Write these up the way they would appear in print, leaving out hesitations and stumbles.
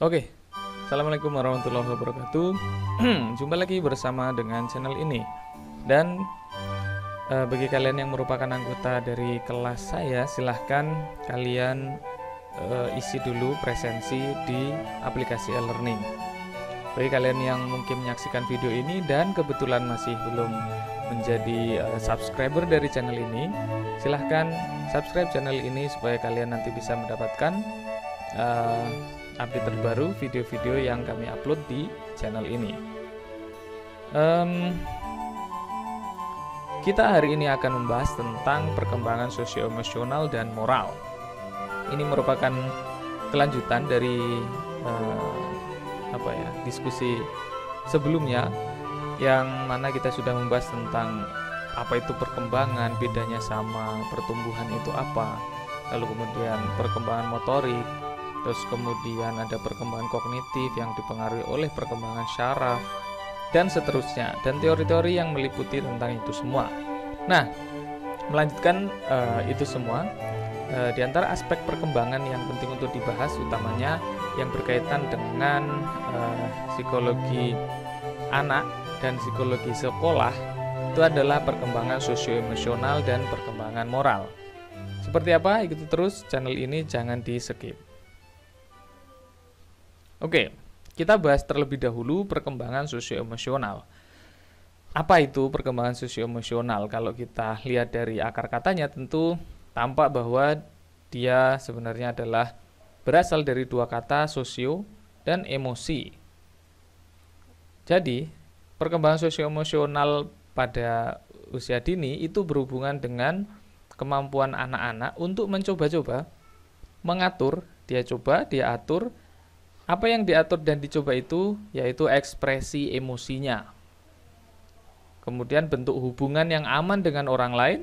Oke, Assalamualaikum warahmatullahi wabarakatuh. Jumpa lagi bersama dengan channel ini. Dan bagi kalian yang merupakan anggota dari kelas saya, silahkan kalian isi dulu presensi di aplikasi e-learning. Bagi kalian yang mungkin menyaksikan video ini dan kebetulan masih belum menjadi subscriber dari channel ini, silahkan subscribe channel ini supaya kalian nanti bisa mendapatkan update terbaru video-video yang kami upload di channel ini. Kita hari ini akan membahas tentang perkembangan sosio-emosional dan moral. Ini merupakan kelanjutan dari diskusi sebelumnya, yang mana kita sudah membahas tentang apa itu perkembangan, bedanya sama pertumbuhan itu apa, lalu kemudian perkembangan motorik, terus kemudian ada perkembangan kognitif yang dipengaruhi oleh perkembangan syaraf, dan seterusnya, dan teori-teori yang meliputi tentang itu semua. Nah, melanjutkan itu semua, di antara aspek perkembangan yang penting untuk dibahas utamanya yang berkaitan dengan psikologi anak dan psikologi sekolah, itu adalah perkembangan sosio-emosional dan perkembangan moral. Seperti apa? Ikuti terus channel ini, jangan di skip. Oke, kita bahas terlebih dahulu perkembangan sosio-emosional. Apa itu perkembangan sosio-emosional? Kalau kita lihat dari akar katanya, tentu tampak bahwa dia sebenarnya adalah berasal dari dua kata, sosio dan emosi. Jadi, perkembangan sosio-emosional pada usia dini itu berhubungan dengan kemampuan anak-anak untuk mencoba-coba, mengatur, dia atur. Apa yang diatur dan dicoba itu yaitu ekspresi emosinya. Kemudian bentuk hubungan yang aman dengan orang lain,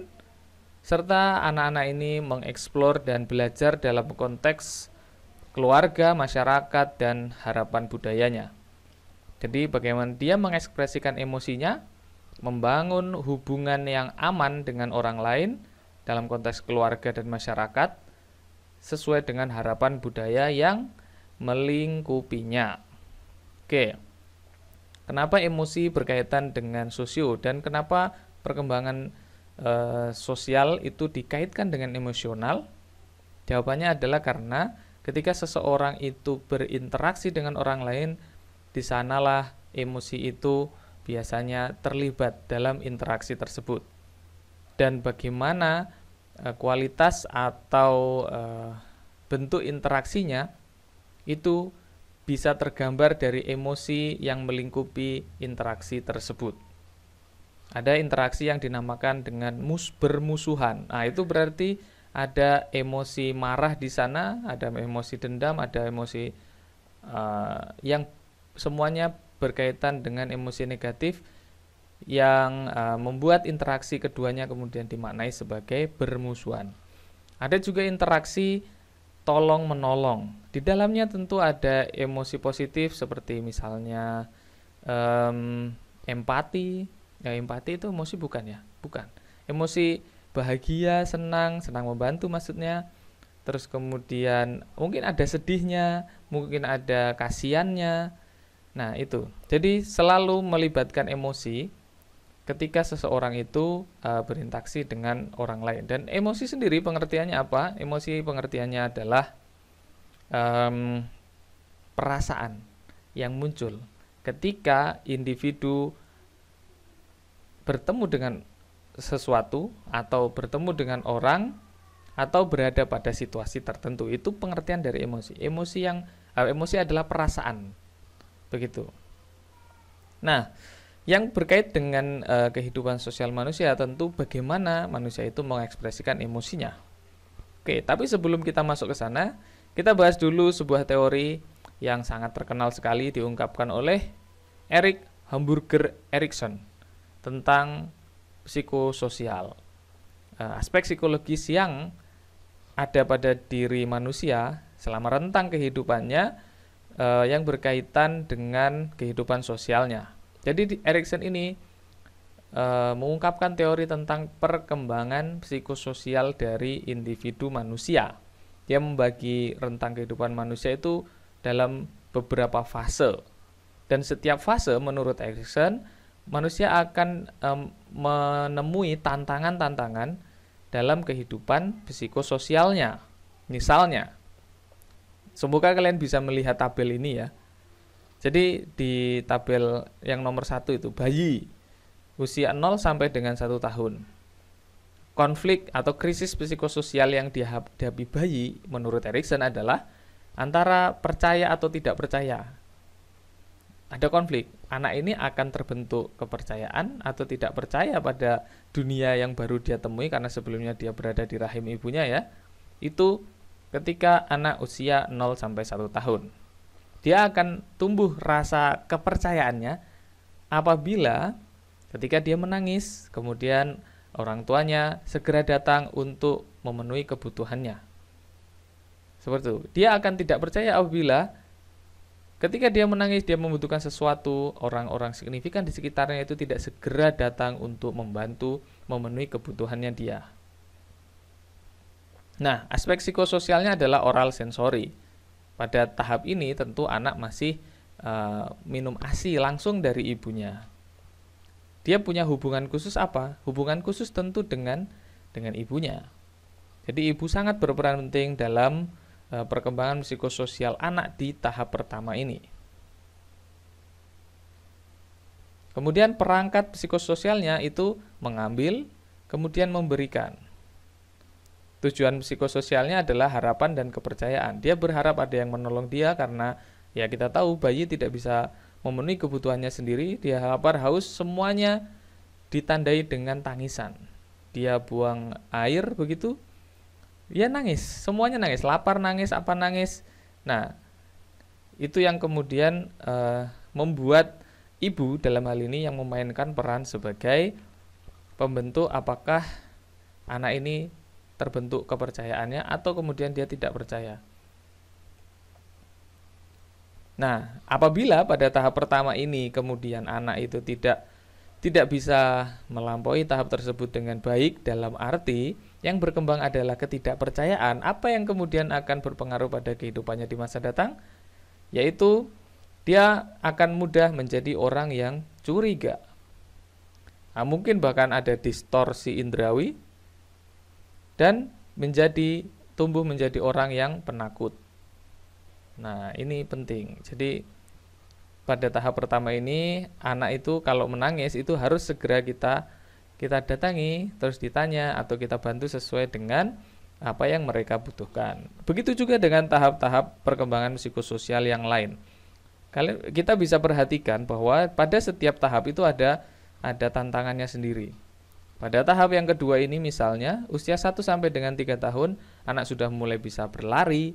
serta anak-anak ini mengeksplor dan belajar dalam konteks keluarga, masyarakat, dan harapan budayanya. Jadi bagaimana dia mengekspresikan emosinya, membangun hubungan yang aman dengan orang lain dalam konteks keluarga dan masyarakat, sesuai dengan harapan budaya yang melingkupinya. Oke, kenapa emosi berkaitan dengan sosio dan kenapa perkembangan sosial itu dikaitkan dengan emosional? Jawabannya adalah karena ketika seseorang itu berinteraksi dengan orang lain, di sanalah emosi itu biasanya terlibat dalam interaksi tersebut. Dan bagaimana kualitas atau bentuk interaksinya itu bisa tergambar dari emosi yang melingkupi interaksi tersebut. Ada interaksi yang dinamakan dengan bermusuhan. Nah, itu berarti ada emosi marah di sana, ada emosi dendam, ada emosi yang semuanya berkaitan dengan emosi negatif yang membuat interaksi keduanya kemudian dimaknai sebagai bermusuhan. Ada juga interaksi tolong menolong. Di dalamnya tentu ada emosi positif seperti misalnya empati. Ya, empati itu emosi bukan ya? Bukan. Emosi bahagia, senang membantu maksudnya. Terus kemudian mungkin ada sedihnya, mungkin ada kasihannya. Nah, itu. Jadi selalu melibatkan emosi ketika seseorang itu berinteraksi dengan orang lain. Dan emosi sendiri pengertiannya apa? Emosi pengertiannya adalah perasaan yang muncul ketika individu bertemu dengan sesuatu atau bertemu dengan orang atau berada pada situasi tertentu. Itu pengertian dari emosi. Emosi adalah perasaan. Begitu. Nah, yang berkait dengan kehidupan sosial manusia tentu bagaimana manusia itu mengekspresikan emosinya. Oke, tapi sebelum kita masuk ke sana, kita bahas dulu sebuah teori yang sangat terkenal sekali diungkapkan oleh Erik Hamburger Erikson tentang psikososial. Aspek psikologis yang ada pada diri manusia selama rentang kehidupannya yang berkaitan dengan kehidupan sosialnya. Jadi Erikson ini mengungkapkan teori tentang perkembangan psikososial dari individu manusia. Dia membagi rentang kehidupan manusia itu dalam beberapa fase. Dan setiap fase menurut Erikson, manusia akan menemui tantangan-tantangan dalam kehidupan psikososialnya. Misalnya, semoga kalian bisa melihat tabel ini ya. Jadi di tabel yang nomor 1 itu, bayi usia 0 sampai dengan 1 tahun. Konflik atau krisis psikososial yang dihadapi bayi menurut Erikson adalah antara percaya atau tidak percaya. Ada konflik, anak ini akan terbentuk kepercayaan atau tidak percaya pada dunia yang baru dia temui karena sebelumnya dia berada di rahim ibunya ya. Itu ketika anak usia 0 sampai 1 tahun. Dia akan tumbuh rasa kepercayaannya apabila ketika dia menangis, kemudian orang tuanya segera datang untuk memenuhi kebutuhannya. Seperti itu. Dia akan tidak percaya apabila ketika dia menangis, dia membutuhkan sesuatu, orang-orang signifikan di sekitarnya itu tidak segera datang untuk membantu memenuhi kebutuhannya dia. Nah, aspek psikososialnya adalah oral sensori. Pada tahap ini tentu anak masih minum ASI langsung dari ibunya. Dia punya hubungan khusus apa? Hubungan khusus tentu dengan ibunya. Jadi ibu sangat berperan penting dalam perkembangan psikososial anak di tahap pertama ini. Kemudian perangkat psikososialnya itu mengambil, kemudian memberikan. Tujuan psikososialnya adalah harapan dan kepercayaan. Dia berharap ada yang menolong dia karena ya kita tahu bayi tidak bisa memenuhi kebutuhannya sendiri. Dia lapar, haus, semuanya ditandai dengan tangisan. Dia buang air begitu, dia nangis, semuanya nangis, lapar nangis, apa nangis. Nah, itu yang kemudian membuat ibu dalam hal ini yang memainkan peran sebagai pembentuk apakah anak ini terbentuk kepercayaannya atau kemudian dia tidak percaya. Nah, apabila pada tahap pertama ini kemudian anak itu tidak bisa melampaui tahap tersebut dengan baik, dalam arti yang berkembang adalah ketidakpercayaan, apa yang kemudian akan berpengaruh pada kehidupannya di masa datang? Yaitu dia akan mudah menjadi orang yang curiga. Nah, mungkin bahkan ada distorsi indrawi dan tumbuh menjadi orang yang penakut. Nah, ini penting. Jadi pada tahap pertama ini anak itu kalau menangis itu harus segera kita datangi, terus ditanya atau kita bantu sesuai dengan apa yang mereka butuhkan. Begitu juga dengan tahap-tahap perkembangan psikososial yang lain. Kita bisa perhatikan bahwa pada setiap tahap itu ada tantangannya sendiri. Pada tahap yang kedua ini misalnya usia 1 sampai dengan 3 tahun anak sudah mulai bisa berlari,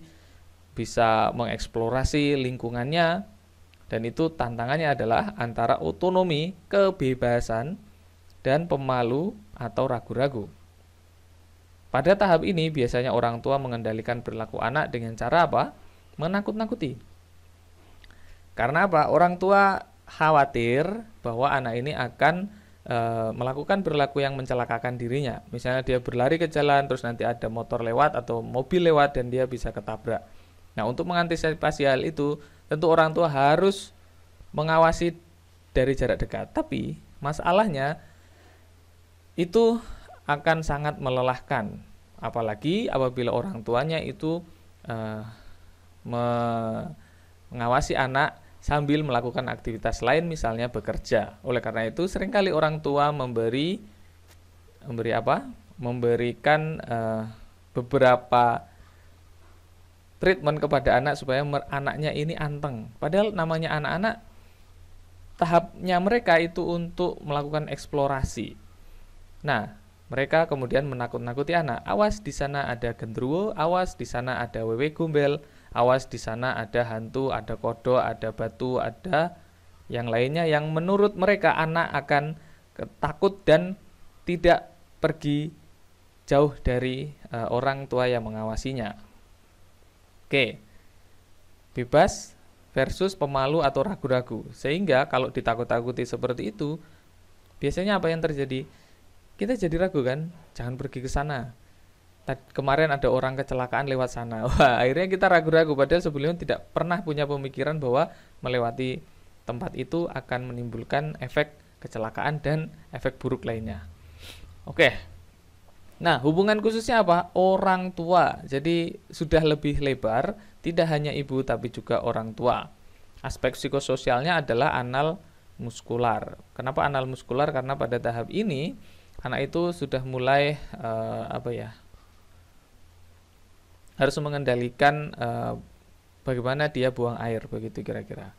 bisa mengeksplorasi lingkungannya, dan itu tantangannya adalah antara otonomi, kebebasan, dan pemalu atau ragu-ragu. Pada tahap ini biasanya orang tua mengendalikan perilaku anak dengan cara apa? Menakut-nakuti. Karena apa? Orang tua khawatir bahwa anak ini akan melakukan perilaku yang mencelakakan dirinya. Misalnya dia berlari ke jalan, terus nanti ada motor lewat atau mobil lewat dan dia bisa ketabrak. Nah, untuk mengantisipasi hal itu, tentu orang tua harus mengawasi dari jarak dekat. Tapi masalahnya itu akan sangat melelahkan, apalagi apabila orang tuanya itu mengawasi anak sambil melakukan aktivitas lain, misalnya bekerja. Oleh karena itu seringkali orang tua memberikan beberapa treatment kepada anak supaya anaknya ini anteng. Padahal namanya anak-anak, tahapnya mereka itu untuk melakukan eksplorasi. Nah, mereka kemudian menakut-nakuti anak. Awas di sana ada genderuwo, awas di sana ada wewe gombel, awas di sana ada hantu, ada kodok, ada batu, ada yang lainnya yang menurut mereka anak akan takut dan tidak pergi jauh dari orang tua yang mengawasinya. Oke. Bebas versus pemalu atau ragu-ragu. Sehingga kalau ditakut-takuti seperti itu, biasanya apa yang terjadi? Kita jadi ragu kan, jangan pergi ke sana. Kemarin ada orang kecelakaan lewat sana. Wah, akhirnya kita ragu-ragu padahal sebelumnya tidak pernah punya pemikiran bahwa melewati tempat itu akan menimbulkan efek kecelakaan dan efek buruk lainnya. Oke. Nah, hubungan khususnya apa? Orang tua. Jadi sudah lebih lebar, tidak hanya ibu tapi juga orang tua. Aspek psikososialnya adalah anal muskular. Kenapa anal muskular? Karena pada tahap ini anak itu sudah mulai harus mengendalikan bagaimana dia buang air, begitu kira-kira.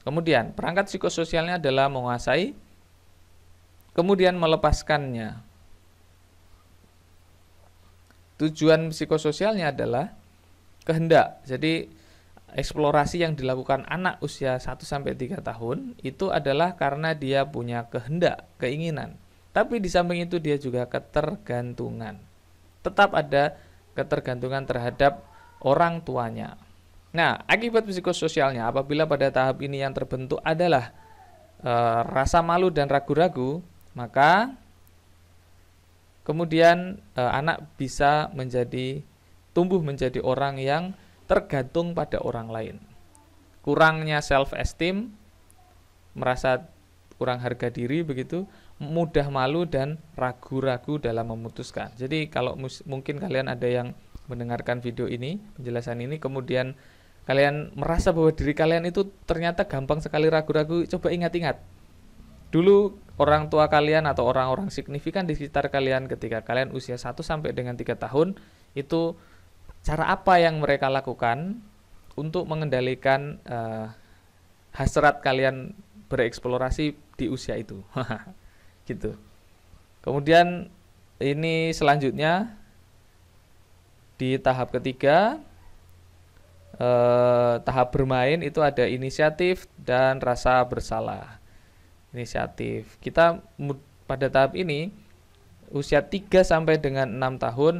Kemudian perangkat psikososialnya adalah menguasai, kemudian melepaskannya. Tujuan psikososialnya adalah kehendak. Jadi eksplorasi yang dilakukan anak usia 1-3 tahun itu adalah karena dia punya kehendak, keinginan. Tapi di samping itu dia juga ketergantungan. Tetap ada ketergantungan terhadap orang tuanya. Nah, akibat psikososialnya apabila pada tahap ini yang terbentuk adalah rasa malu dan ragu-ragu, maka kemudian anak bisa tumbuh menjadi orang yang tergantung pada orang lain. Kurangnya self esteem, merasa kurang harga diri begitu, mudah malu dan ragu-ragu dalam memutuskan. Jadi kalau mungkin kalian ada yang mendengarkan video ini, penjelasan ini, kemudian kalian merasa bahwa diri kalian itu ternyata gampang sekali ragu-ragu, coba ingat-ingat. Dulu orang tua kalian atau orang-orang signifikan di sekitar kalian ketika kalian usia 1-3 tahun, itu cara apa yang mereka lakukan untuk mengendalikan hasrat kalian bereksplorasi di usia itu. Gitu. Kemudian ini selanjutnya di tahap ketiga, tahap bermain itu ada inisiatif dan rasa bersalah. Inisiatif. Kita pada tahap ini usia 3 sampai dengan 6 tahun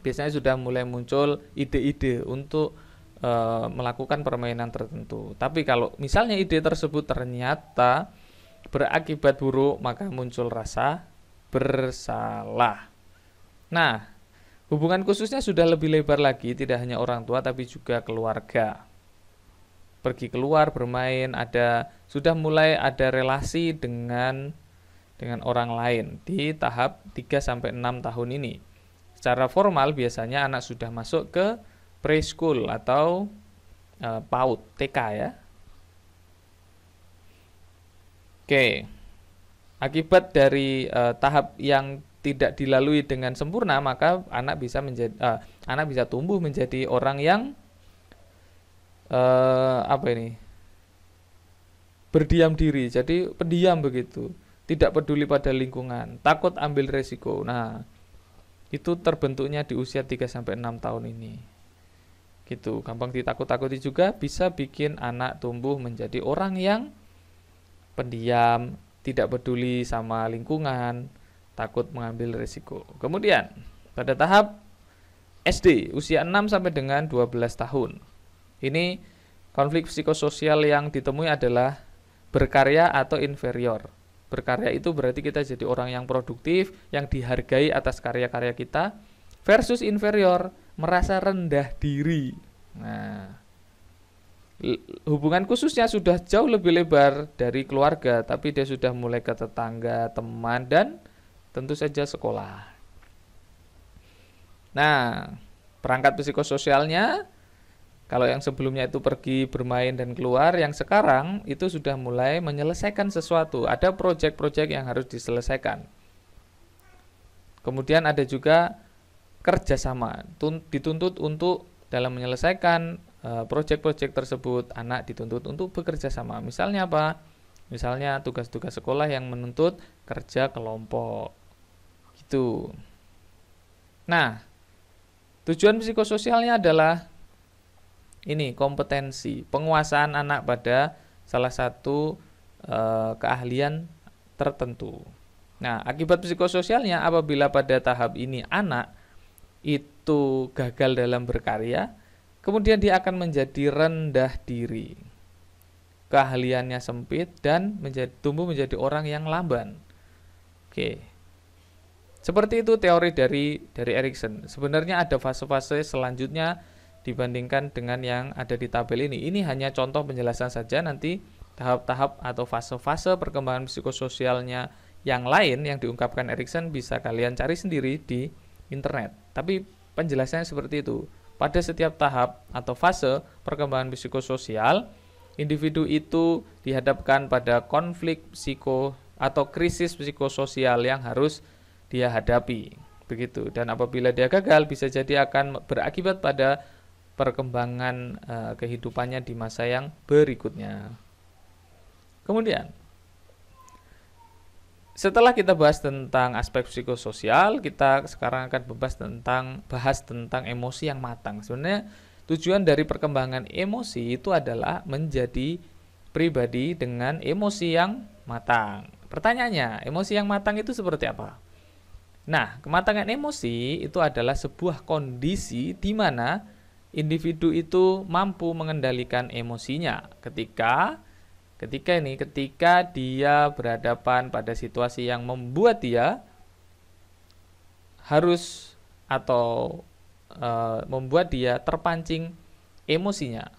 biasanya sudah mulai muncul ide-ide untuk melakukan permainan tertentu. Tapi kalau misalnya ide tersebut ternyata berakibat buruk, maka muncul rasa bersalah. Nah, hubungan khususnya sudah lebih lebar lagi, tidak hanya orang tua tapi juga keluarga. Pergi keluar bermain, sudah mulai ada relasi dengan orang lain di tahap 3-6 tahun ini. Secara formal biasanya anak sudah masuk ke preschool atau PAUD, TK ya. Oke, akibat dari tahap yang tidak dilalui dengan sempurna, maka anak bisa tumbuh menjadi orang yang berdiam diri, jadi pendiam begitu, tidak peduli pada lingkungan, takut ambil resiko. Nah, itu terbentuknya di usia 3-6 tahun ini. Gitu, gampang ditakut-takuti juga bisa bikin anak tumbuh menjadi orang yang pendiam, tidak peduli sama lingkungan, takut mengambil risiko. Kemudian pada tahap SD usia 6 sampai dengan 12 tahun. Ini konflik psikososial yang ditemui adalah berkarya atau inferior. Berkarya itu berarti kita jadi orang yang produktif, yang dihargai atas karya-karya kita, versus inferior, merasa rendah diri. Nah, hubungan khususnya sudah jauh lebih lebar dari keluarga, tapi dia sudah mulai ke tetangga, teman, dan tentu saja sekolah. Nah, perangkat psikososialnya, kalau yang sebelumnya itu pergi bermain dan keluar, yang sekarang itu sudah mulai menyelesaikan sesuatu. Ada proyek-proyek yang harus diselesaikan. Kemudian ada juga kerjasama, dituntut untuk dalam menyelesaikan proyek-proyek tersebut, anak dituntut untuk bekerja sama. Misalnya apa? Misalnya tugas-tugas sekolah yang menuntut kerja kelompok. Gitu. Nah, tujuan psikososialnya adalah ini, kompetensi, penguasaan anak pada salah satu keahlian tertentu. Nah, akibat psikososialnya apabila pada tahap ini anak itu gagal dalam berkarya, kemudian dia akan menjadi rendah diri, keahliannya sempit, dan tumbuh menjadi orang yang lamban. Oke. Seperti itu teori dari Erikson. Sebenarnya ada fase-fase selanjutnya dibandingkan dengan yang ada di tabel ini. Ini hanya contoh penjelasan saja, nanti tahap-tahap atau fase-fase perkembangan psikososialnya yang lain yang diungkapkan Erikson bisa kalian cari sendiri di internet. Tapi penjelasannya seperti itu. Pada setiap tahap atau fase perkembangan psikososial, individu itu dihadapkan pada konflik atau krisis psikososial yang harus dia hadapi, begitu. Dan apabila dia gagal, bisa jadi akan berakibat pada perkembangan kehidupannya di masa yang berikutnya. Kemudian, setelah kita bahas tentang aspek psikososial, kita sekarang akan bahas tentang emosi yang matang. Sebenarnya tujuan dari perkembangan emosi itu adalah menjadi pribadi dengan emosi yang matang. Pertanyaannya, emosi yang matang itu seperti apa? Nah, kematangan emosi itu adalah sebuah kondisi di mana individu itu mampu mengendalikan emosinya ketika dia berhadapan pada situasi yang membuat dia harus atau membuat dia terpancing emosinya,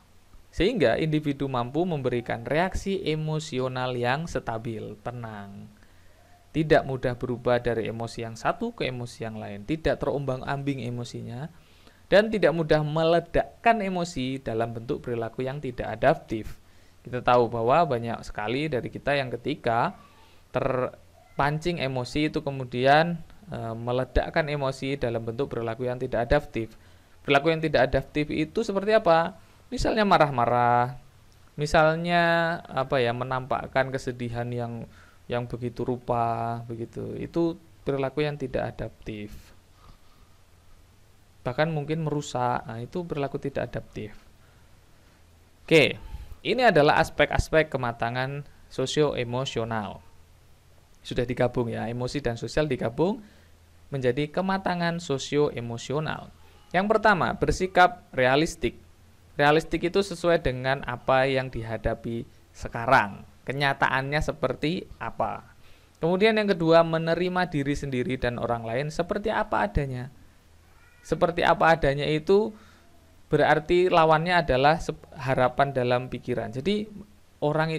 sehingga individu mampu memberikan reaksi emosional yang stabil, tenang, tidak mudah berubah dari emosi yang satu ke emosi yang lain, tidak terombang-ambing emosinya, dan tidak mudah meledakkan emosi dalam bentuk perilaku yang tidak adaptif. Kita tahu bahwa banyak sekali dari kita yang ketika terpancing emosi itu kemudian meledakkan emosi dalam bentuk perilaku yang tidak adaptif. Perilaku yang tidak adaptif itu seperti apa? Misalnya marah-marah, misalnya menampakkan kesedihan yang begitu rupa, begitu. Itu perilaku yang tidak adaptif. Bahkan mungkin merusak. Nah, itu perilaku tidak adaptif. Oke, ini adalah aspek-aspek kematangan sosio-emosional. Sudah digabung ya, emosi dan sosial digabung menjadi kematangan sosio-emosional. Yang pertama, bersikap realistik. Realistik itu sesuai dengan apa yang dihadapi sekarang. Kenyataannya seperti apa. Kemudian yang kedua, menerima diri sendiri dan orang lain seperti apa adanya. Seperti apa adanya itu berarti lawannya adalah harapan dalam pikiran. Jadi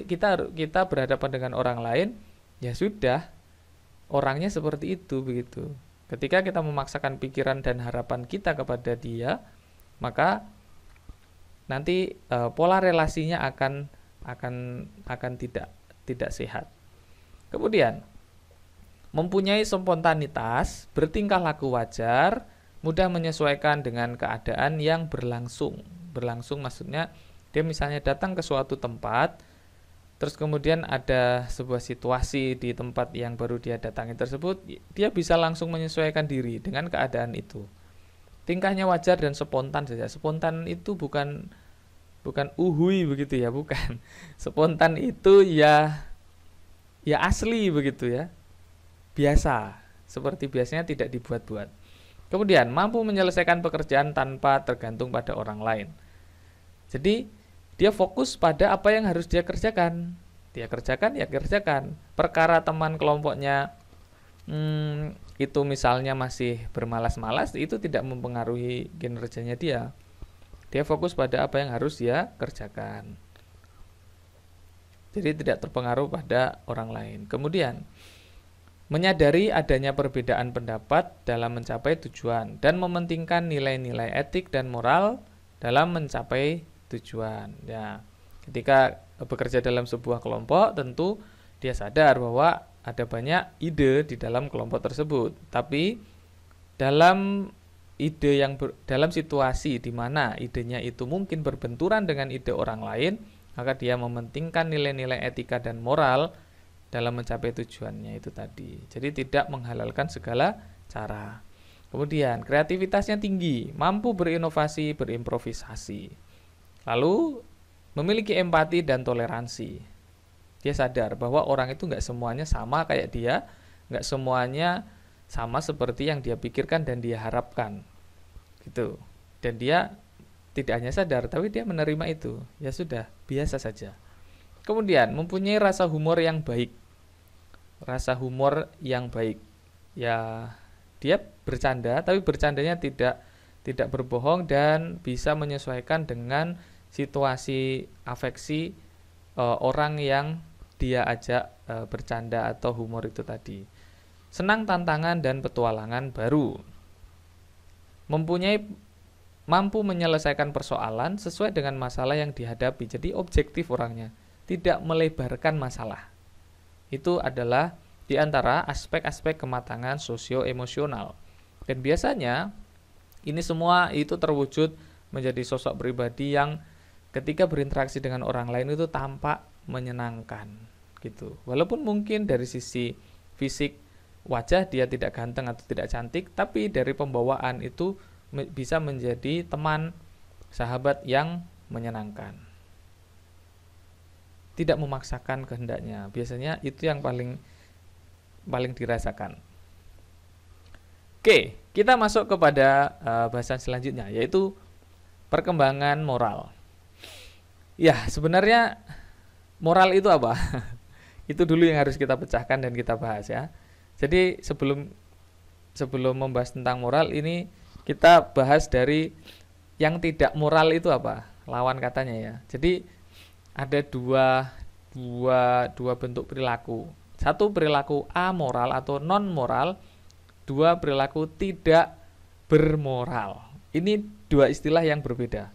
kita berhadapan dengan orang lain, ya sudah, orangnya seperti itu, begitu. Ketika kita memaksakan pikiran dan harapan kita kepada dia, maka nanti pola relasinya akan tidak sehat. Kemudian, mempunyai spontanitas, bertingkah laku wajar, mudah menyesuaikan dengan keadaan yang berlangsung. Berlangsung maksudnya dia misalnya datang ke suatu tempat, terus kemudian ada sebuah situasi di tempat yang baru dia datangi tersebut, dia bisa langsung menyesuaikan diri dengan keadaan itu. Tingkahnya wajar dan spontan saja. Spontan itu bukan uhui begitu ya, bukan. Spontan itu ya asli begitu ya. Biasa, seperti biasanya, tidak dibuat-buat. Kemudian mampu menyelesaikan pekerjaan tanpa tergantung pada orang lain. Jadi dia fokus pada apa yang harus dia kerjakan. Dia kerjakan, ya kerjakan. Perkara teman kelompoknya itu misalnya masih bermalas-malas, itu tidak mempengaruhi kinerjanya dia. Dia fokus pada apa yang harus dia kerjakan. Jadi tidak terpengaruh pada orang lain. Kemudian menyadari adanya perbedaan pendapat dalam mencapai tujuan dan mementingkan nilai-nilai etik dan moral dalam mencapai tujuan. Ya, ketika bekerja dalam sebuah kelompok, tentu dia sadar bahwa ada banyak ide di dalam kelompok tersebut. Tapi dalam dalam situasi di mana idenya itu mungkin berbenturan dengan ide orang lain, maka dia mementingkan nilai-nilai etika dan moral dalam mencapai tujuannya itu tadi. Jadi tidak menghalalkan segala cara. Kemudian kreativitasnya tinggi, mampu berinovasi, berimprovisasi. Lalu memiliki empati dan toleransi. Dia sadar bahwa orang itu nggak semuanya sama kayak dia, nggak semuanya sama seperti yang dia pikirkan dan dia harapkan, gitu. Dan dia tidak hanya sadar, tapi dia menerima itu. Ya sudah, biasa saja. Kemudian mempunyai rasa humor yang baik. Rasa humor yang baik. Ya, Dia bercanda, tapi bercandanya tidak berbohong dan bisa menyesuaikan dengan situasi afeksi orang yang dia ajak bercanda atau humor itu tadi. Senang tantangan dan petualangan baru. Mampu menyelesaikan persoalan sesuai dengan masalah yang dihadapi. Jadi objektif orangnya, tidak melebarkan masalah. Itu adalah di antara aspek-aspek kematangan sosio-emosional. Dan biasanya ini semua itu terwujud menjadi sosok pribadi yang ketika berinteraksi dengan orang lain itu tampak menyenangkan gitu. Walaupun mungkin dari sisi fisik wajah dia tidak ganteng atau tidak cantik, tapi dari pembawaan itu bisa menjadi teman sahabat yang menyenangkan. Tidak memaksakan kehendaknya. Biasanya itu yang paling dirasakan. Oke, kita masuk kepada bahasan selanjutnya, yaitu perkembangan moral. Ya, sebenarnya moral itu apa? Itu dulu yang harus kita pecahkan dan kita bahas ya. Jadi sebelum membahas tentang moral ini, kita bahas dari yang tidak moral itu apa? Lawan katanya ya. Jadi ada dua bentuk perilaku. Satu perilaku amoral atau non moral, dua perilaku tidak bermoral. Ini dua istilah yang berbeda.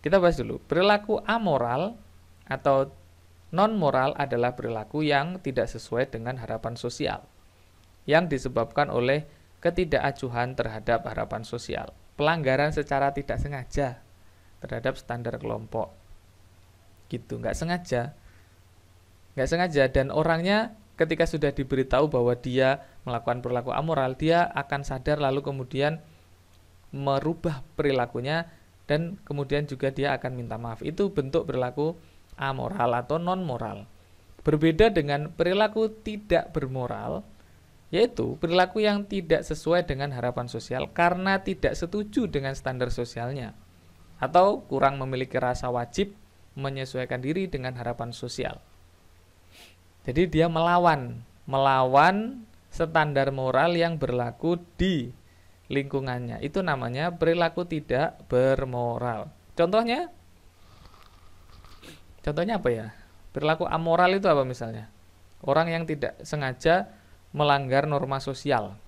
Kita bahas dulu. Perilaku amoral atau non moral adalah perilaku yang tidak sesuai dengan harapan sosial, yang disebabkan oleh ketidakacuhan terhadap harapan sosial, pelanggaran secara tidak sengaja terhadap standar kelompok, gitu, nggak sengaja, dan orangnya ketika sudah diberitahu bahwa dia melakukan perilaku amoral, dia akan sadar lalu kemudian merubah perilakunya dan kemudian juga dia akan minta maaf. Itu bentuk perilaku amoral atau non moral. Berbeda dengan perilaku tidak bermoral, yaitu perilaku yang tidak sesuai dengan harapan sosial karena tidak setuju dengan standar sosialnya atau kurang memiliki rasa wajib menyesuaikan diri dengan harapan sosial. Jadi dia melawan standar moral yang berlaku di lingkungannya. Itu namanya perilaku tidak bermoral. Contohnya apa ya? Perilaku amoral itu apa misalnya? Orang yang tidak sengaja melanggar norma sosial.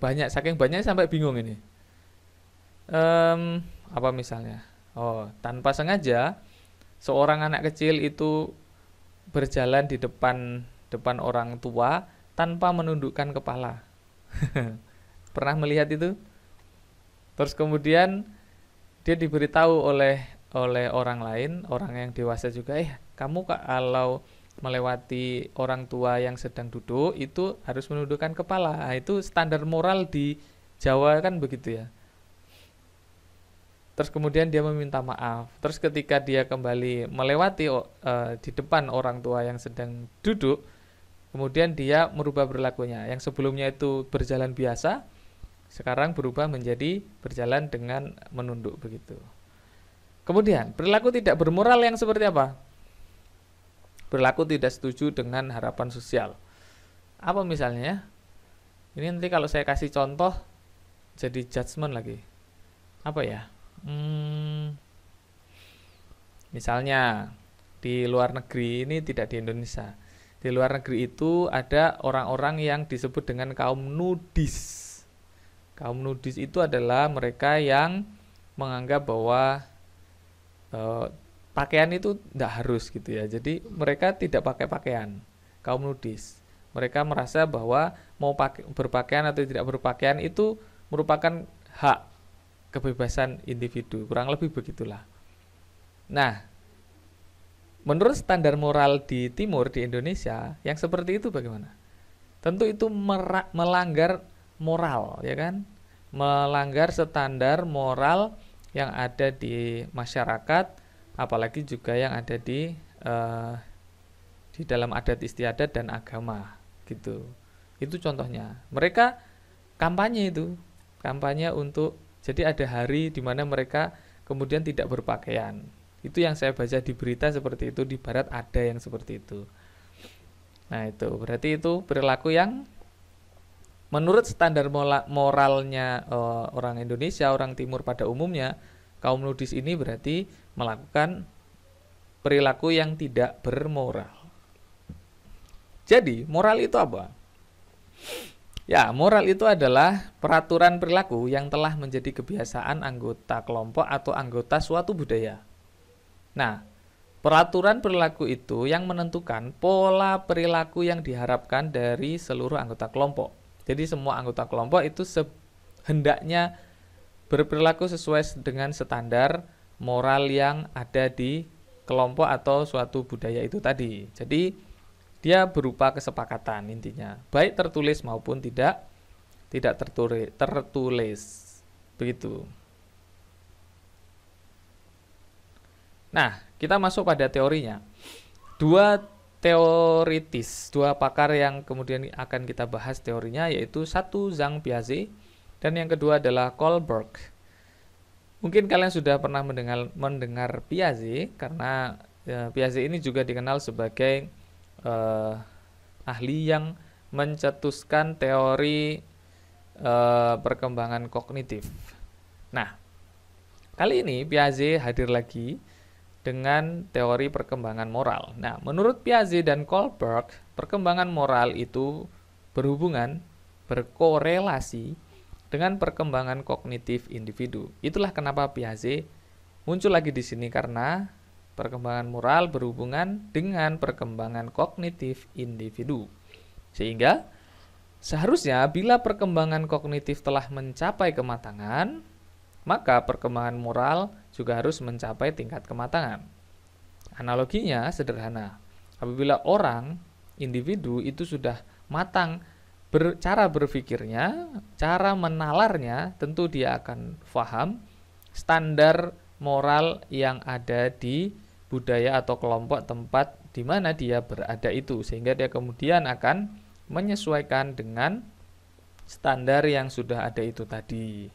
Saking banyak sampai bingung ini. Apa misalnya? Tanpa sengaja seorang anak kecil itu berjalan di depan orang tua tanpa menundukkan kepala. Pernah melihat itu? Terus kemudian dia diberitahu oleh orang lain, orang yang dewasa juga, kamu kalau melewati orang tua yang sedang duduk itu harus menundukkan kepala. Itu standar moral di Jawa kan begitu ya. Terus kemudian dia meminta maaf. Terus ketika dia kembali melewati di depan orang tua yang sedang duduk, kemudian dia merubah perilakunya. Yang sebelumnya itu berjalan biasa, sekarang berubah menjadi berjalan dengan menunduk begitu. Kemudian perilaku tidak bermoral yang seperti apa? Perilaku tidak setuju dengan harapan sosial. Apa misalnya? Ini nanti kalau saya kasih contoh jadi judgement lagi. Apa ya? Misalnya di luar negeri, ini tidak di Indonesia. Di luar negeri itu ada orang-orang yang disebut dengan kaum nudis. Kaum nudis itu adalah mereka yang menganggap bahwa pakaian itu tidak harus gitu ya. Jadi mereka tidak pakai pakaian. Kaum nudis. Mereka merasa bahwa mau berpakaian atau tidak berpakaian itu merupakan hak kebebasan individu. Kurang lebih begitulah. Nah, menurut standar moral di timur, di Indonesia, yang seperti itu bagaimana? Tentu itu melanggar moral, ya kan? Melanggar standar moral yang ada di masyarakat, apalagi juga yang ada di dalam adat istiadat dan agama, gitu. Itu contohnya. Mereka kampanye untuk, jadi ada hari di mana mereka kemudian tidak berpakaian. Itu yang saya baca di berita seperti itu, di barat ada yang seperti itu. Nah, itu berarti itu perilaku yang menurut standar moralnya orang Indonesia, orang Timur pada umumnya, kaum nudis ini berarti melakukan perilaku yang tidak bermoral. Jadi, moral itu apa? Ya, moral itu adalah peraturan perilaku yang telah menjadi kebiasaan anggota kelompok atau anggota suatu budaya. Nah, peraturan perilaku itu yang menentukan pola perilaku yang diharapkan dari seluruh anggota kelompok. Jadi semua anggota kelompok itu hendaknya berperilaku sesuai dengan standar moral yang ada di kelompok atau suatu budaya itu tadi. Jadi dia berupa kesepakatan intinya, baik tertulis maupun tidak tertulis. Begitu. Nah, kita masuk pada teorinya. Dua teoritis, dua pakar yang kemudian akan kita bahas teorinya, yaitu satu Jean Piaget dan yang kedua adalah Kohlberg. Mungkin kalian sudah pernah mendengar Piaget karena Piaget ini juga dikenal sebagai ahli yang mencetuskan teori perkembangan kognitif. Nah, kali ini Piaget hadir lagi dengan teori perkembangan moral. Nah, menurut Piaget dan Kohlberg, perkembangan moral itu berkorelasi dengan perkembangan kognitif individu. Itulah kenapa Piaget muncul lagi di sini, karena perkembangan moral berhubungan dengan perkembangan kognitif individu. Sehingga seharusnya bila perkembangan kognitif telah mencapai kematangan, maka perkembangan moral juga harus mencapai tingkat kematangan. Analoginya sederhana. Apabila individu itu sudah matang cara berpikirnya, cara menalarnya, tentu dia akan paham standar moral yang ada di budaya atau kelompok tempat di mana dia berada itu, sehingga dia kemudian akan menyesuaikan dengan standar yang sudah ada itu tadi.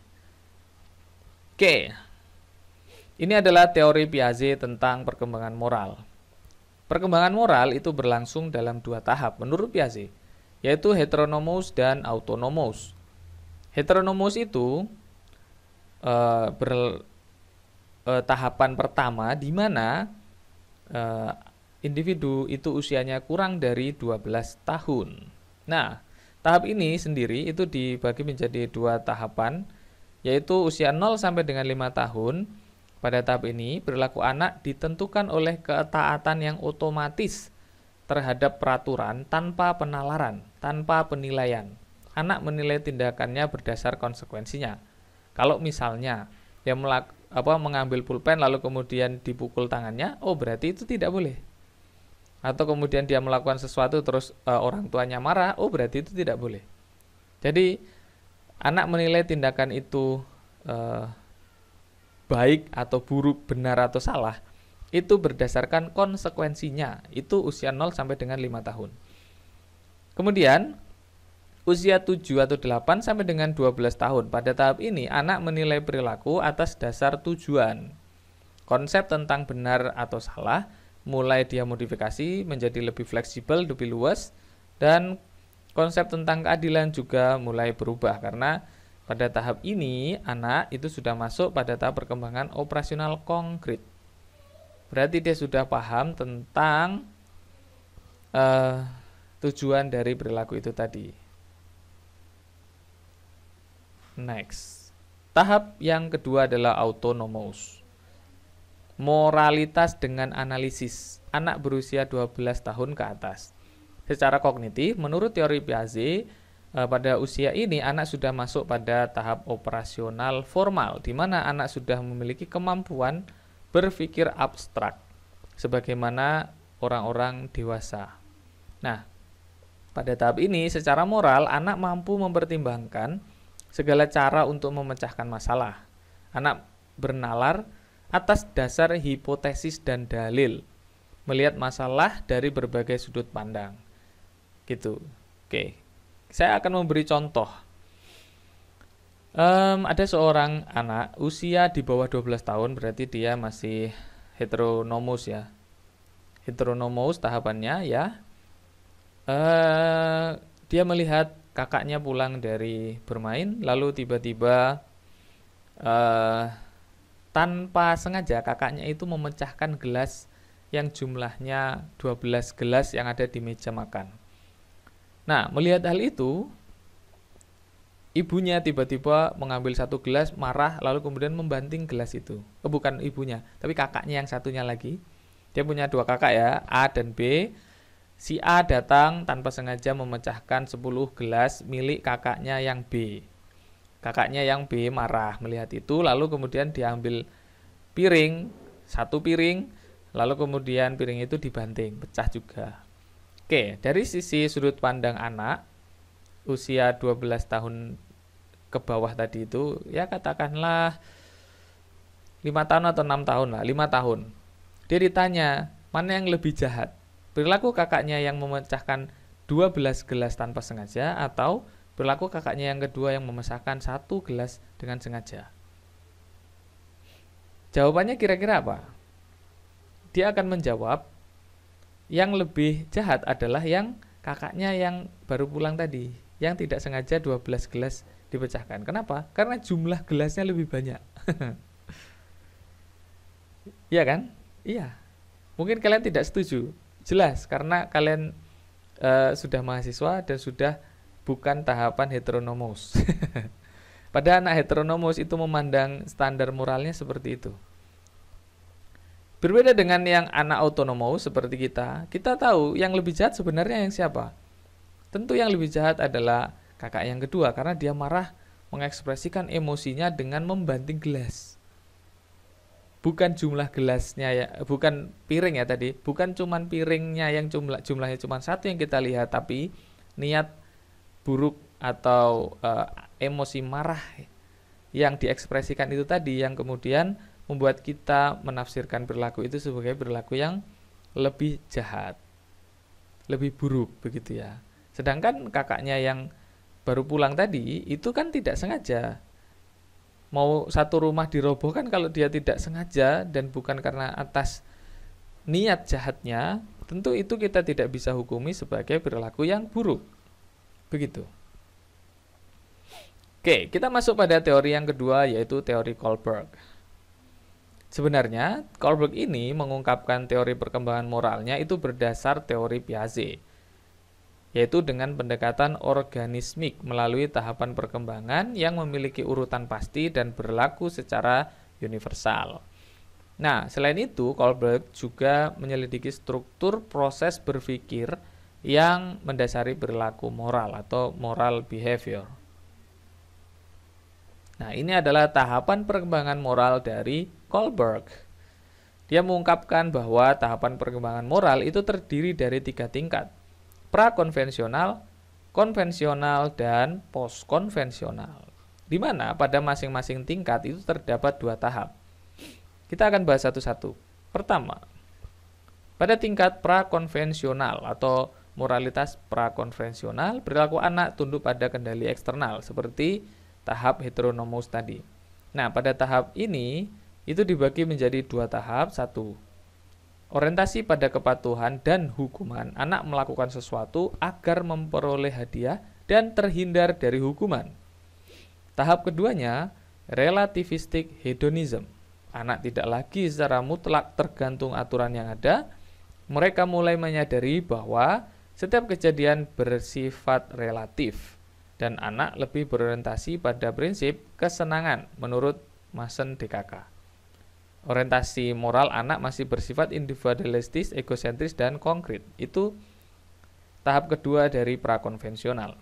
Oke, ini adalah teori Piaget tentang perkembangan moral. Perkembangan moral itu berlangsung dalam dua tahap menurut Piaget, yaitu heteronomous dan autonomous. Heteronomous itu tahapan pertama di mana individu itu usianya kurang dari 12 tahun. Nah, tahap ini sendiri itu dibagi menjadi dua tahapan, yaitu usia 0 sampai dengan 5 tahun. Pada tahap ini, perilaku anak ditentukan oleh ketaatan yang otomatis terhadap peraturan tanpa penalaran, tanpa penilaian. Anak menilai tindakannya berdasar konsekuensinya. Kalau misalnya dia mengambil pulpen lalu kemudian dipukul tangannya, oh berarti itu tidak boleh. Atau kemudian dia melakukan sesuatu terus orang tuanya marah, oh berarti itu tidak boleh. Jadi anak menilai tindakan itu baik atau buruk, benar atau salah, itu berdasarkan konsekuensinya. Itu usia 0 sampai dengan 5 tahun. Kemudian usia 7 atau 8 sampai dengan 12 tahun. Pada tahap ini anak menilai perilaku atas dasar tujuan. Konsep tentang benar atau salah mulai dia modifikasi menjadi lebih fleksibel, lebih luas, dan konsep tentang keadilan juga mulai berubah karena pada tahap ini anak itu sudah masuk pada tahap perkembangan operasional konkret. Berarti dia sudah paham tentang tujuan dari perilaku itu tadi. Next. Tahap yang kedua adalah autonomous. Moralitas dengan analisis. Anak berusia 12 tahun ke atas. Secara kognitif, menurut teori Piaget, pada usia ini anak sudah masuk pada tahap operasional formal, di mana anak sudah memiliki kemampuan berpikir abstrak sebagaimana orang-orang dewasa. Nah, pada tahap ini secara moral anak mampu mempertimbangkan segala cara untuk memecahkan masalah. Anak bernalar atas dasar hipotesis dan dalil, melihat masalah dari berbagai sudut pandang. Gitu. Oke. Saya akan memberi contoh. Ada seorang anak usia di bawah 12 tahun, berarti dia masih heteronomous ya. Heteronomous tahapannya ya. eh dia melihat kakaknya pulang dari bermain, lalu tiba-tiba eh tanpa sengaja kakaknya itu memecahkan gelas yang jumlahnya 12 gelas yang ada di meja makan. Nah, melihat hal itu, ibunya tiba-tiba mengambil satu gelas, marah, lalu kemudian membanting gelas itu. Bukan ibunya, tapi kakaknya yang satunya lagi. Dia punya dua kakak ya, A dan B. Si A datang tanpa sengaja memecahkan 10 gelas milik kakaknya yang B. Kakaknya yang B marah melihat itu, lalu kemudian diambil piring, satu piring, lalu kemudian piring itu dibanting, pecah juga. Oke, dari sisi sudut pandang anak, usia 12 tahun ke bawah tadi itu, ya katakanlah 5 tahun atau 6 tahun lah, 5 tahun. Dia ditanya, mana yang lebih jahat? Perilaku kakaknya yang memecahkan 12 gelas tanpa sengaja atau perilaku kakaknya yang kedua yang memecahkan satu gelas dengan sengaja? Jawabannya kira-kira apa? Dia akan menjawab, yang lebih jahat adalah yang kakaknya yang baru pulang tadi, yang tidak sengaja 12 gelas dipecahkan. Kenapa? Karena jumlah gelasnya lebih banyak. Iya kan? Iya. Mungkin kalian tidak setuju. Jelas, karena kalian sudah mahasiswa dan sudah bukan tahapan heteronomos. Pada anak heteronomos itu memandang standar moralnya seperti itu. Berbeda dengan yang anak autonomos seperti kita tahu yang lebih jahat sebenarnya yang siapa? Tentu yang lebih jahat adalah kakak yang kedua, karena dia marah mengekspresikan emosinya dengan membanting gelas. Bukan jumlah gelasnya ya, bukan piring ya tadi, bukan cuman piringnya yang jumlahnya cuma satu yang kita lihat, tapi niat buruk atau emosi marah yang diekspresikan itu tadi yang kemudian membuat kita menafsirkan perilaku itu sebagai perilaku yang lebih jahat, lebih buruk begitu ya. Sedangkan kakaknya yang baru pulang tadi itu kan tidak sengaja. Mau satu rumah dirobohkan kalau dia tidak sengaja dan bukan karena atas niat jahatnya, tentu itu kita tidak bisa hukumi sebagai perilaku yang buruk. Begitu. Oke, kita masuk pada teori yang kedua, yaitu teori Kohlberg. Sebenarnya, Kohlberg ini mengungkapkan teori perkembangan moralnya itu berdasar teori Piaget, yaitu dengan pendekatan organismik melalui tahapan perkembangan yang memiliki urutan pasti dan berlaku secara universal. Nah, selain itu, Kohlberg juga menyelidiki struktur proses berpikir yang mendasari perilaku moral atau moral behavior. Nah, ini adalah tahapan perkembangan moral dari Kohlberg. Dia mengungkapkan bahwa tahapan perkembangan moral itu terdiri dari 3 tingkat: prakonvensional, konvensional, dan postkonvensional. Di mana pada masing-masing tingkat itu terdapat 2 tahap. Kita akan bahas satu-satu. Pertama, pada tingkat prakonvensional atau moralitas prakonvensional, perilaku anak tunduk pada kendali eksternal seperti tahap heteronomos tadi. Nah, pada tahap ini itu dibagi menjadi 2 tahap. 1, orientasi pada kepatuhan dan hukuman. Anak melakukan sesuatu agar memperoleh hadiah dan terhindar dari hukuman. Tahap keduanya, relativistic hedonism. Anak tidak lagi secara mutlak tergantung aturan yang ada. Mereka mulai menyadari bahwa setiap kejadian bersifat relatif dan anak lebih berorientasi pada prinsip kesenangan menurut Mason DKK. Orientasi moral anak masih bersifat individualistis, egosentris, dan konkret. Itu tahap kedua dari prakonvensional.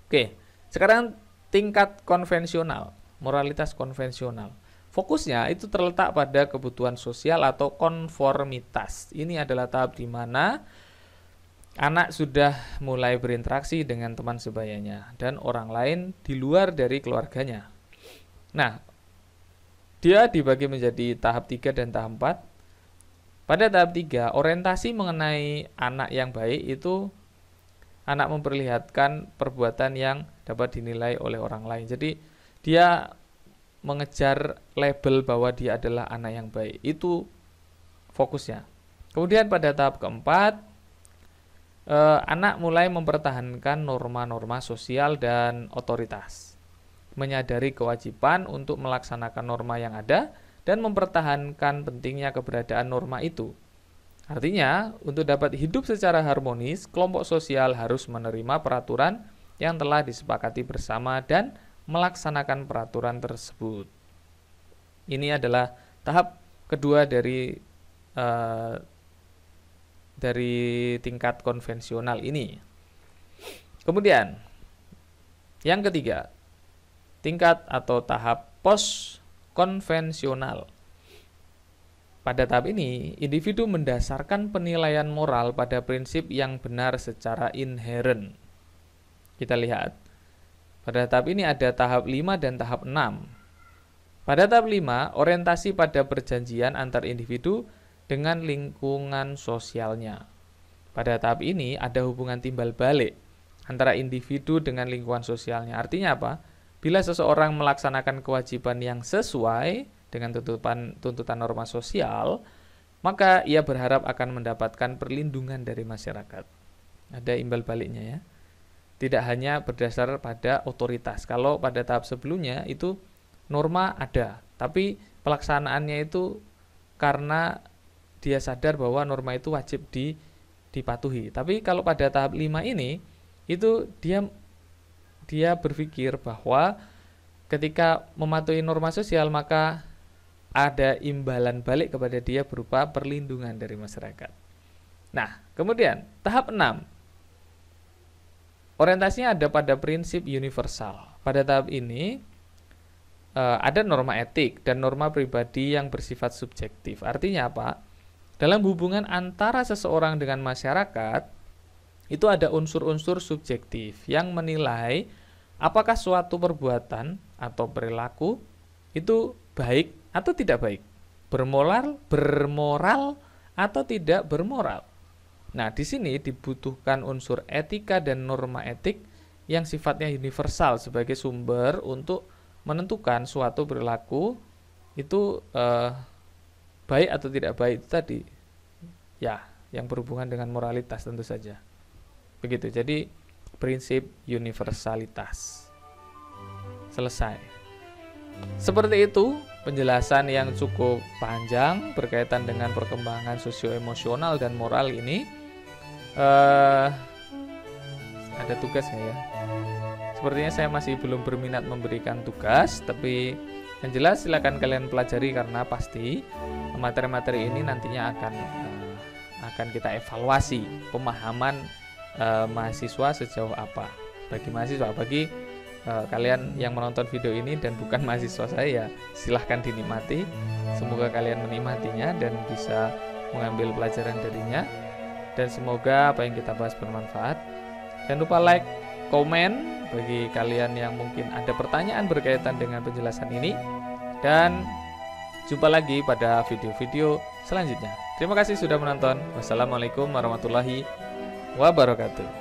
Oke, sekarang tingkat konvensional, moralitas konvensional. Fokusnya itu terletak pada kebutuhan sosial atau konformitas. Ini adalah tahap di mana anak sudah mulai berinteraksi dengan teman sebayanya dan orang lain di luar dari keluarganya. Nah, dia dibagi menjadi tahap 3 dan tahap 4. Pada tahap 3, orientasi mengenai anak yang baik itu anak memperlihatkan perbuatan yang dapat dinilai oleh orang lain. Jadi dia mengejar label bahwa dia adalah anak yang baik. Itu fokusnya. Kemudian pada tahap keempat, anak mulai mempertahankan norma-norma sosial dan otoritas, menyadari kewajiban untuk melaksanakan norma yang ada dan mempertahankan pentingnya keberadaan norma itu. Artinya, untuk dapat hidup secara harmonis, kelompok sosial harus menerima peraturan yang telah disepakati bersama dan melaksanakan peraturan tersebut. Ini adalah tahap kedua dari tingkat konvensional ini. Kemudian, yang ketiga, tingkat atau tahap post-konvensional. Pada tahap ini, individu mendasarkan penilaian moral pada prinsip yang benar secara inheren. Kita lihat, pada tahap ini ada tahap 5 dan tahap 6. Pada tahap 5, orientasi pada perjanjian antar individu dengan lingkungan sosialnya. Pada tahap ini ada hubungan timbal balik antara individu dengan lingkungan sosialnya. Artinya apa? Bila seseorang melaksanakan kewajiban yang sesuai dengan tuntutan norma sosial, maka ia berharap akan mendapatkan perlindungan dari masyarakat. Ada imbal baliknya ya. Tidak hanya berdasar pada otoritas. Kalau pada tahap sebelumnya itu norma ada, tapi pelaksanaannya itu karena dia sadar bahwa norma itu wajib dipatuhi. Tapi kalau pada tahap 5 ini, itu dia berpikir bahwa ketika mematuhi norma sosial maka ada imbalan balik kepada dia berupa perlindungan dari masyarakat. Nah, kemudian tahap 6. Orientasinya ada pada prinsip universal. Pada tahap ini ada norma etik dan norma pribadi yang bersifat subjektif. Artinya apa? Dalam hubungan antara seseorang dengan masyarakat, itu ada unsur-unsur subjektif yang menilai apakah suatu perbuatan atau perilaku itu baik atau tidak baik, bermoral atau tidak bermoral. Nah, di sini dibutuhkan unsur etika dan norma etik yang sifatnya universal sebagai sumber untuk menentukan suatu perilaku itu baik atau tidak baik itu tadi. Ya, yang berhubungan dengan moralitas tentu saja. Begitu. Jadi prinsip universalitas. Selesai. Seperti itu penjelasan yang cukup panjang berkaitan dengan perkembangan sosioemosional dan moral ini. Ada tugas nggak ya? Sepertinya saya masih belum berminat memberikan tugas, tapi yang jelas silakan kalian pelajari karena pasti materi-materi ini nantinya akan kita evaluasi pemahaman mahasiswa sejauh apa. Bagi mahasiswa, bagi kalian yang menonton video ini dan bukan mahasiswa saya, silahkan dinikmati. Semoga kalian menikmatinya dan bisa mengambil pelajaran darinya. Dan semoga apa yang kita bahas bermanfaat. Jangan lupa like, komen bagi kalian yang mungkin ada pertanyaan berkaitan dengan penjelasan ini. Dan jumpa lagi pada video-video selanjutnya. Terima kasih sudah menonton. Wassalamualaikum warahmatullahi wabarakatuh.